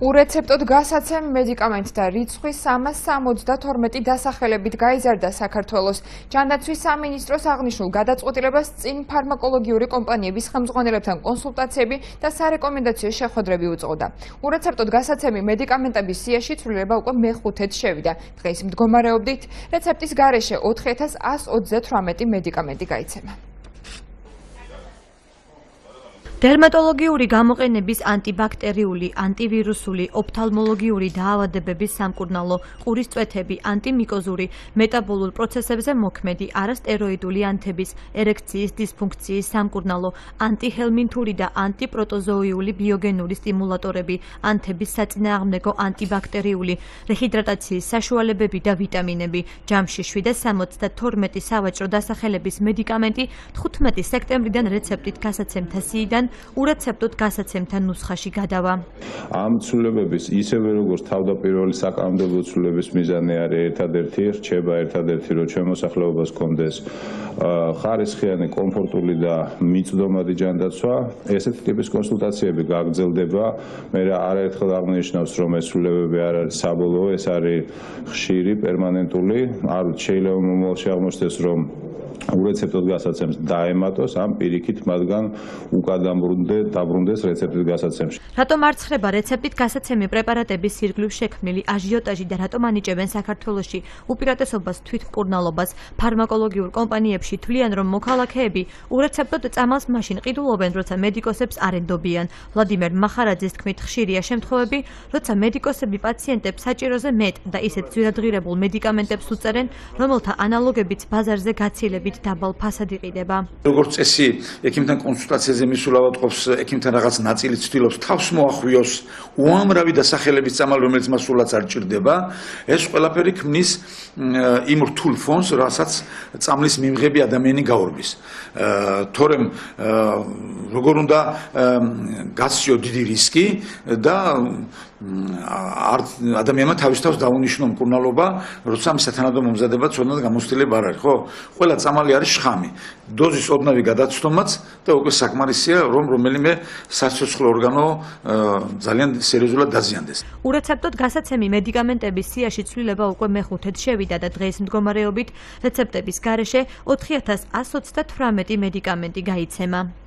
ურეცეპტოდ გასაცემ მედიკამენტთა რიცხვი 372 დასახელებით გაიზარდა საქართველოს. ჯანდაცვის სამინისტროს აღნიშნულ გადაწყვეტილებას წინ ფარმაკოლოგიური კომპანიების ხელმძღვანელებთან კონსულტაციები და სარეკომენდაციო შეხვედრები უწყობდა. ურეცეპტოდ გასაცემი მედიკამენტების სიაში ცვლილება უკვე მეხუთედ შევიდა. დღეს მდგომარეობით რეცეპტის გარეშე 4128 მედიკამენტი გაიცემა. დერმატოლოგიური გამოყენების ანტიბაქტერიული, ანტივირუსული, ოფთალმოლოგიური დაავადებების სამკურნალო, ყურის წვეთები, ანტიმიკოზური, მეტაბოლურ პროცესებზე მოქმედი, არასტეროიდული ანთების, ერექციის დისფუნქციის სამკურნალო, ანტიჰელმინთური და ანტიპროტოზოიული ბიოგენური სტიმულატორები, ანთების საწინააღმდეგო ანტიბაქტერიული, რეჰიდრატაციის საშუალებები და ვიტამინები, ჯამში 772 სავაჭრო დასახელების მედიკამენტი 15 სექტემბრიდან რეცეპტით გასაცემთა სიიდან ურეცეპტოდ გასაცემთა ნუსხაში გადავა. ამ ცვლილებების ისევე როგორც თავდაპირველი საკანონმდებლო ცვლილების მიზანი არის ერთადერთი, რჩება ერთადერთი, რომ შემოსახლეობას ჰქონდეს ხარისხიანი, კომფორტული და მიწვდომადი ჯანდაცვა. ესეთი ტიპის კონსულტაციები გაგრძელდება. მე არაერთხელ აღნიშნავს, რომ ეს ცვლილებები არ არის საბოლოო, ეს არის ხშირი, პერმანენტული. არ შეიძლება მომავალში აღმოჩნდეს, რომ ურეცეპტოდ გასაცემს დაემატოს, ამ პირიქით მათგან უკან დაბრუნდეს რეცეპტით გასაცემში. რატომ არ ცხრება რეცეპტით გასაცემი პრეპარატების სირგლივ შექმნილი აჟიოტაჟი და რატომ ანიჭებენ საქართველოში უპირატესობას თვითმკურნალობას? ფარმაკოლოგიურ კომპანიებში თვლიან, რომ მოქალაქეები ურეცეპტოდ წამალს მაშინ ყიდულობენ, როცა მედიკოსებს არ ენდობიან. ვლადიმერ მახარაძის თქმით, ხშირია შემთხვევები, როცა მედიკოსები პაციენტებს საჭიროზე მეტ და ისეთ ძვირადღირებულ მედიკამენტებს უწერენ, რომელთა ანალოგებიც ბაზარზე გაცილებით დაბალ ფასად იყიდება. როგორც წესი, ექიმთან კონსულტაციაზე მისულავად ყოფს ექიმთან რაღაც ნაწილი ცდილობს თავს მოახვიოს უამრავი დასახელების წამალ, რომელიც მას სულაც არ ჭირდება. ეს ყველაფერი ქმნის იმ რთულ ფონს, რასაც წამლის მიმღები ადამიანი გაურბის. თორემ როგორ უნდა გასციო დიდი რისკი და ადამიანმა თავის თავს დაუნიშნო მკურნალობა, როცა ამ სათანადო მომზადება ცოდნად გამოცდილება არ არის, ხო? ყველა წამალი არის შხამი. დოზის ოდნავი გადაცდომაც და უკვე საკმარისია, რომ რომელიმე სასიცოცხლო ორგანო ძალიან სერიოზულად დაზიანდეს. ურეცეპტოდ გასაცემი მედიკამენტების სიაში ცვლილება უკვე მეხუთედ შევიდა და დღეს მდგომარეობით რეცეპტების გარეშე 4128 მედიკამენტი გაიცემა.